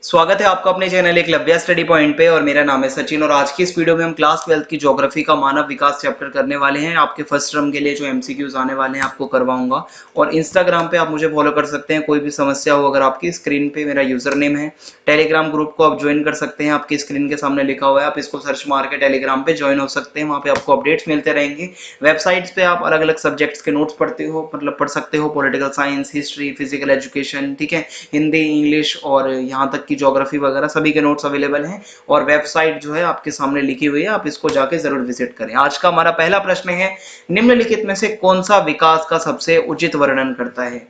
स्वागत है आपका अपने चैनल एकलव्य स्टडी पॉइंट पे और मेरा नाम है सचिन। और आज की इस वीडियो में हम क्लास 12 की ज्योग्राफी का मानव विकास चैप्टर करने वाले हैं। आपके फर्स्ट टर्म के लिए जो एमसीक्यूज आने वाले हैं आपको करवाऊंगा। और इंस्टाग्राम पे आप मुझे फॉलो कर सकते हैं, कोई भी समस्या हो अगर आपकी। स्क्रीन पे मेरा यूजर नेम है। टेलीग्राम ग्रुप को आप ज्वाइन कर सकते हैं, आपकी स्क्रीन के सामने लिखा हुआ है, आप इसको सर्च मार के टेलीग्राम पे ज्वाइन हो सकते हैं। वहाँ पे आपको अपडेट्स मिलते रहेंगे। वेबसाइट्स पे आप अलग अलग सब्जेक्ट्स के नोट्स पढ़ते हो, मतलब पढ़ सकते हो, political science, history, physical education, ठीक है, हिंदी, इंग्लिश और यहाँ तक की ज्योग्राफी वगैरह सभी के नोट्स अवेलेबल हैं। और वेबसाइट जो है आपके सामने लिखी हुई है, आप इसको जाके जरूर विजिट करें। आज का हमारा पहला प्रश्न है, निम्नलिखित में से कौन सा विकास का सबसे उचित वर्णन करता है?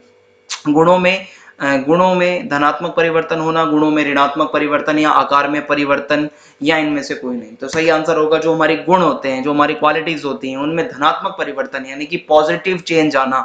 गुणों में धनात्मक परिवर्तन होना, गुणों में ऋणात्मक परिवर्तन, या आकार में परिवर्तन, या इनमें से कोई नहीं। तो सही आंसर होगा जो हमारे गुण होते हैं, जो हमारी क्वालिटीज होती हैं, उनमें धनात्मक परिवर्तन यानी कि पॉजिटिव चेंज आना।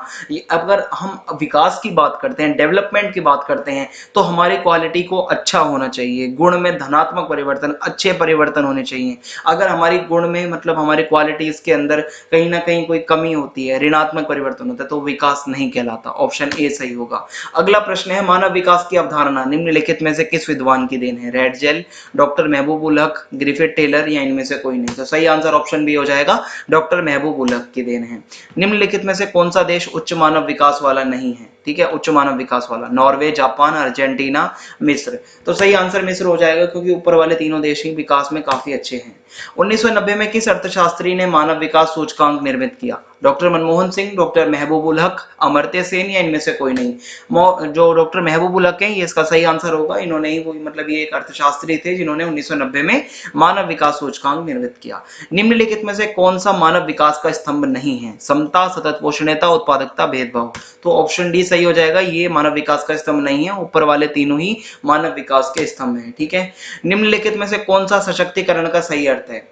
अगर हम विकास की बात करते हैं, डेवलपमेंट की बात करते हैं, तो हमारी क्वालिटी को अच्छा होना चाहिए। गुण में धनात्मक परिवर्तन, अच्छे परिवर्तन होने चाहिए। अगर हमारी गुण में मतलब हमारी क्वालिटीज के अंदर कहीं ना कहीं कोई कमी होती है, ऋणात्मक परिवर्तन होता है, तो विकास नहीं कहलाता। ऑप्शन ए सही होगा। अगला प्रश्न है, मानव विकास की अवधारणा निम्नलिखित में से किस विद्वान की देन है? रेडजेल, डॉक्टर महबूब उल हक, ग्रिफिथ टेलर, या इनमें से कोई नहीं। तो सही आंसर ऑप्शन बी हो जाएगा, डॉक्टर महबूब उल हक की देन है। निम्नलिखित में से कौन सा देश उच्च मानव विकास वाला नहीं है? ठीक है, उच्च मानव विकास वाला, नॉर्वे, जापान, अर्जेंटीना, मिस्र। तो सही आंसर मिस्र हो जाएगा, क्योंकि ऊपर वाले तीनों देश ही विकास में काफी अच्छे हैं। 1990 में किस अर्थशास्त्री ने मानव विकास सूचकांक निर्मित किया? डॉक्टर मनमोहन सिंह, डॉक्टर महबूब उल हक, अमर्त्य सेन, या इनमें से कोई नहीं। जो डॉक्टर महबूब उल हक हैं, ये इसका सही आंसर होगा। इन्होंने ही वो मतलब ये एक अर्थशास्त्री थे जिन्होंने 1990 में मानव विकास सूचकांक निर्मित किया। निम्नलिखित में से कौन सा मानव विकास का स्तंभ नहीं है? समता, सतत पोषणीयता, उत्पादकता, भेदभाव। तो ऑप्शन डी सही हो जाएगा, ये मानव विकास का स्तंभ नहीं है। ऊपर वाले तीनों ही मानव विकास के स्तंभ हैं। ठीक है। निम्नलिखित में से कौन सा सशक्तिकरण का सही अर्थ है?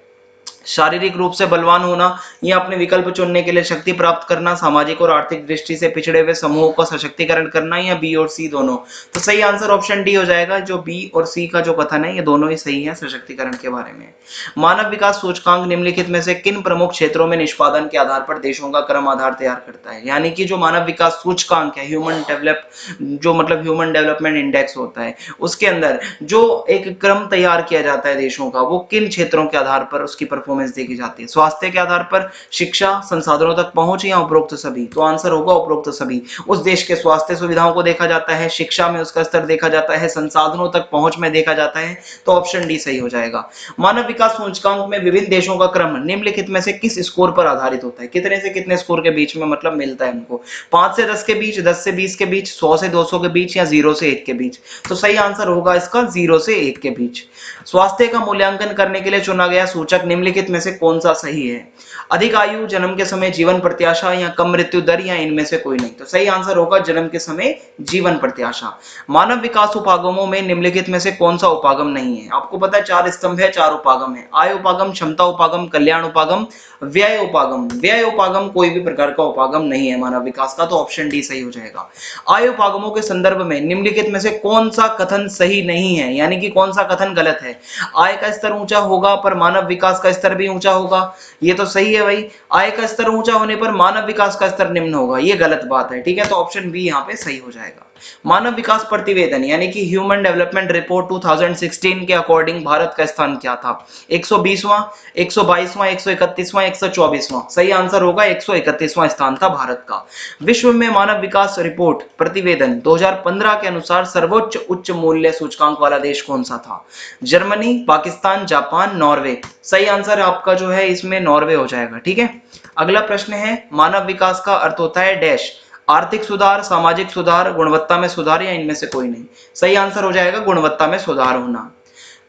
शारीरिक रूप से बलवान होना, या अपने विकल्प चुनने के लिए शक्ति प्राप्त करना, सामाजिक और आर्थिक दृष्टि से पिछड़े हुए समूहों का सशक्तिकरण करना, या बी और सी दोनों। तो सही आंसर ऑप्शन डी हो जाएगा। जो बी और सी का जो कथन है, ये दोनों ही सही है सशक्तिकरण के बारे में। मानव विकास सूचकांक निम्नलिखित में से किन प्रमुख क्षेत्रों में निष्पादन के आधार पर देशों का क्रम आधार तैयार करता है? यानी कि जो मानव विकास सूचकांक है, ह्यूमन डेवलपमेंट इंडेक्स होता है, उसके अंदर जो एक क्रम तैयार किया जाता है देशों का, वो किन क्षेत्रों के आधार पर उसकी परफॉर्मेंस देखी जाती है? स्वास्थ्य के आधार पर, शिक्षा, संसाधनों तक पहुंच, या उपरोक्त सभी। तो आंसर होगा उपरोक्त सभी। उस देश के स्वास्थ्य सुविधाओं को देखा जाता है, शिक्षा में उसका स्तर देखा जाता है, संसाधनों तक पहुंच में देखा जाता है। तो ऑप्शन डी सही हो जाएगा। मानव विकास सूचकांक में विभिन्न देशों का क्रम निम्नलिखित में से किस स्कोर पर आधारित होता है? कितने से कितने स्कोर के बीच में मतलब मिलता है उनको? 5 से 10 के बीच, 10 से 20 के बीच, 100 से 200 के बीच, या 0 से 1 के बीच। तो सही आंसर होगा इसका 0 से 1 के बीच। स्वास्थ्य का मूल्यांकन करने के लिए चुना गया सूचक निम्नलिखित में से कौन सा सही है? अधिक आयु, जन्म के समय जीवन प्रत्याशा, या कम मृत्यु दर, या इनमें से कोई नहीं। तो सही आंसर होगा जन्म के समय जीवन प्रत्याशा। मानव विकास उपागमों में निम्नलिखित में से कौन सा उपागम नहीं है? आपको पता है 4 स्तंभ है, 4 उपागम है। आय उपागम, क्षमता उपागम, कल्याण उपागम, व्यय उपागम। व्यय उपागम कोई भी प्रकार का उपागम नहीं है मानव विकास का। तो ऑप्शन डी सही हो जाएगा। आय उपागमों के संदर्भ में निम्नलिखित में से कौन सा कथन सही नहीं है, यानी कि कौन सा कथन गलत है? आय का स्तर ऊंचा होगा पर मानव विकास का स्तर भी ऊंचा होगा, ये तो सही है भाई। आय का स्तर ऊंचा होने पर मानव विकास का स्तर निम्न होगा, ये गलत बात है। ठीक है, तो ऑप्शन बी यहाँ पे सही हो जाएगा। मानव विकास प्रतिवेदन यानी कि ह्यूमन डेवलपमेंट रिपोर्ट 2016 के अकॉर्डिंग भारत का स्थान क्या था? 120वां, 122वां, 131वां, 124वां। सही आंसर होगा 131वां स्थान था भारत का। विश्व में मानव विकास रिपोर्ट प्रतिवेदन 2015 के अनुसार सर्वोच्च उच्च मूल्य सूचकांक वाला देश कौन सा था? Germany, Pakistan, Japan, Norway. सही आंसर आपका जो है इसमें नॉर्वे हो जाएगा। ठीक है। अगला प्रश्न है, मानव विकास का अर्थ होता है डैश। आर्थिक सुधार, सामाजिक सुधार, गुणवत्ता में सुधार, या इनमें से कोई नहीं। सही आंसर हो जाएगा गुणवत्ता में सुधार होना।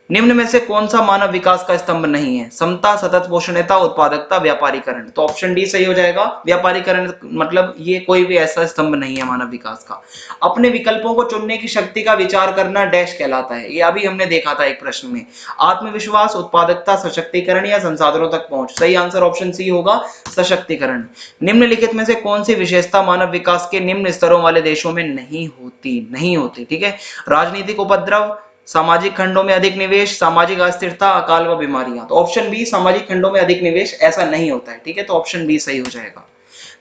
निम्न में से कौन सा मानव विकास का स्तंभ नहीं है? समता, सतत पोषणीयता, उत्पादकता, व्यापारीकरण। तो ऑप्शन डी सही हो जाएगा। व्यापारीकरण मतलब ये कोई भी ऐसा स्तंभ नहीं है मानव विकास का। अपने विकल्पों को चुनने की शक्ति का विचार करना डैश कहलाता है। ये अभी हमने देखा था एक प्रश्न में। आत्मविश्वास, उत्पादकता, सशक्तिकरण, या संसाधनों तक पहुंच। सही आंसर ऑप्शन सी होगा, सशक्तिकरण। निम्नलिखित में से कौन सी विशेषता मानव विकास के निम्न स्तरों वाले देशों में नहीं होती? ठीक है। राजनीतिक उपद्रव, सामाजिक खंडों में अधिक निवेश, सामाजिक अस्थिरता, अकाल व बीमारियां। तो ऑप्शन बी, सामाजिक खंडों में अधिक निवेश, ऐसा नहीं होता है। ठीक है, तो ऑप्शन बी सही हो जाएगा।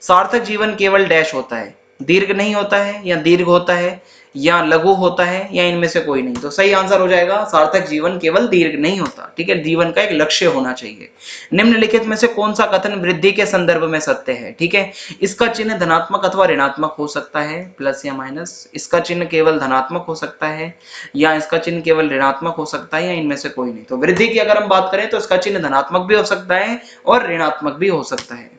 सार्थक जीवन केवल डैश होता है, दीर्घ नहीं होता है, या दीर्घ होता है, या लघु होता है या इनमें से कोई नहीं। तो सही आंसर हो जाएगा सार्थक जीवन केवल दीर्घ नहीं होता, ठीक है, जीवन का एक लक्ष्य होना चाहिए। निम्नलिखित में से कौन सा कथन वृद्धि के संदर्भ में सत्य है, ठीक है, इसका चिन्ह धनात्मक अथवा ऋणात्मक हो सकता है, प्लस या माइनस, इसका चिन्ह केवल धनात्मक हो सकता है या इसका चिन्ह केवल ऋणात्मक हो सकता है या इनमें से कोई नहीं। तो वृद्धि की अगर हम बात करें तो इसका चिन्ह धनात्मक भी हो सकता है और ऋणात्मक भी हो सकता है।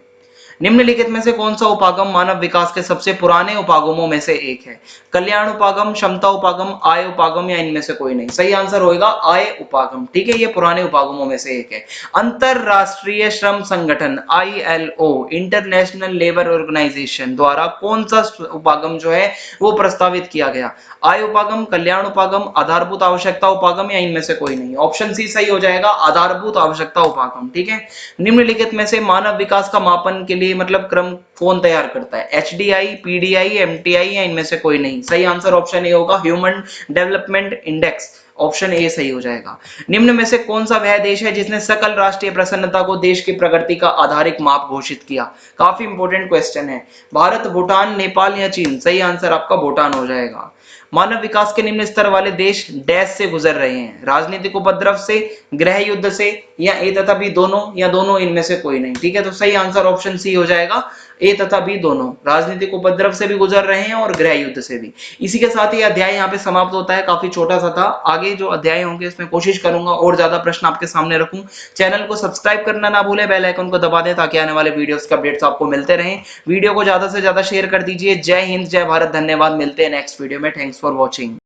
निम्नलिखित में से कौन सा उपागम मानव विकास के सबसे पुराने उपागमों में से एक है? कल्याण उपागम, क्षमता उपागम, आय उपागम या इनमें से कोई नहीं। सही आंसर होगा आय उपागम, ठीक है, ये पुराने उपागमों में से एक है। अंतरराष्ट्रीय श्रम संगठन ILO, इंटरनेशनल लेबर ऑर्गेनाइजेशन द्वारा कौन सा उपागम जो है वो प्रस्तावित किया गया? आय उपागम, कल्याण उपागम, आधारभूत आवश्यकता उपागम या इनमें से कोई नहीं। ऑप्शन सी सही हो जाएगा, आधारभूत आवश्यकता उपागम, ठीक है। निम्नलिखित में से मानव विकास का मापन के लिए मतलब क्रम कौन तैयार करता है? HDI, PDI, MTI या इनमें से कोई नहीं। सही आंसर ऑप्शन ए होगा, human development index, option A सही हो जाएगा। निम्न में से कौन सा वह देश है जिसने सकल राष्ट्रीय प्रसन्नता को देश की प्रगति का आधारिक माप घोषित किया? काफी इंपॉर्टेंट क्वेश्चन है। भारत, भूटान, नेपाल या चीन? सही आंसर आपका भूटान हो जाएगा। मानव विकास के निम्न स्तर वाले देश डैश से गुजर रहे हैं? राजनीतिक उपद्रव से, गृह युद्ध से या ए तथा बी दोनों या दोनों इनमें से कोई नहीं, ठीक है। तो सही आंसर ऑप्शन सी हो जाएगा, ए तथा बी दोनों, राजनीतिक उपद्रव से भी गुजर रहे हैं और गृह युद्ध से भी। इसी के साथ ये अध्याय यहाँ पे समाप्त होता है, काफी छोटा सा था। आगे जो अध्याय होंगे इसमें कोशिश करूंगा और ज्यादा प्रश्न आपके सामने रखूं। चैनल को सब्सक्राइब करना ना भूलें, बेल आइकन को दबा दें ताकि आने वाले वीडियोस के अपडेट्स आपको मिलते रहें। वीडियो को ज्यादा से ज्यादा शेयर कर दीजिए। जय हिंद, जय भारत, धन्यवाद। मिलते हैं नेक्स्ट वीडियो में। Thanks for watching.